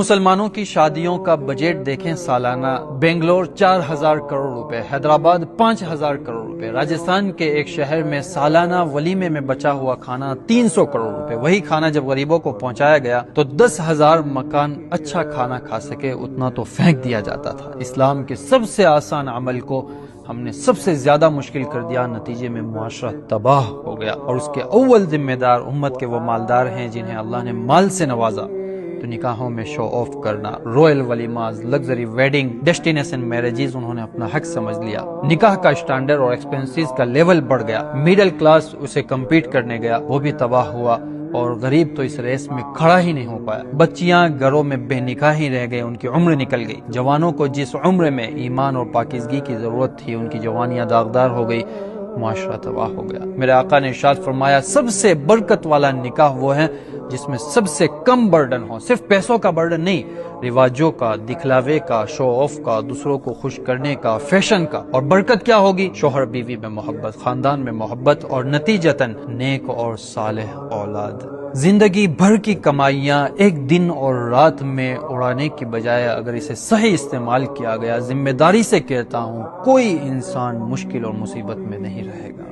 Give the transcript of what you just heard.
مسلمانوں کی شادیوں کا بجٹ دیکھیں سالانہ بنگلور 4000 کروڑ روپے، حیدرآباد 5000 کروڑ روپے، راجستھان کے ایک شہر میں سالانہ ولیمے میں بچا ہوا کھانا 300 کروڑ روپے۔ وہی کھانا جب غریبوں کو پہنچایا گیا تو 10,000 مکان اچھا کھانا کھا سکے اتنا تو پھینک دیا جاتا تھا۔ اسلام کے سب سے آسان عمل کو ہم نے سب سے زیادہ مشکل کر دیا، نتیجے میں معاشرہ تباہ ہو گیا، اور اس کے اول ذمہ دار امت کے وہ مالدار ہیں جنہیں اللہ نے مال سے نوازا۔ تو نکاحوں میں شو آف کرنا، رویل ولیماز، لگژری ویڈنگ، ڈیسٹینیشن میرجز انہوں نے اپنا حق سمجھ لیا۔ نکاح کا اسٹینڈرڈ اور ایکسپینسز کا لیول بڑھ گیا، میڈل کلاس اسے کمپیٹ کرنے گیا، وہ بھی تباہ ہوا، اور غریب تو اس ریس میں کھڑا ہی نہیں ہو پایا۔ بچیاں گھروں میں بے نکاح ہی رہ گئے، ان کی عمر نکل گئی۔ جوانوں کو جس عمر میں ایمان اور پاکیزگی کی ضرورت تھی ان کی جوانیاں داغدار ہو گئی، معاشرہ تباہ ہو گیا۔ میرے آقا نے ارشاد فرمایا، سب سے برکت والا نکاح وہ ہے جس میں سب سے کم برڈن ہو، صرف پیسوں کا برڈن نہیں، رواجوں کا، دکھلاوے کا، شو آف کا، دوسروں کو خوش کرنے کا، فیشن کا۔ اور برکت کیا ہوگی؟ شوہر بیوی میں محبت، خاندان میں محبت، اور نتیجتاً نیک اور صالح اولاد۔ زندگی بھر کی کمائیاں ایک دن اور رات میں اڑانے کی بجائے اگر اسے صحیح استعمال کیا گیا، ذمہ داری سے کہتا ہوں، کوئی انسان مشکل اور مصیبت میں نہیں رہے گا۔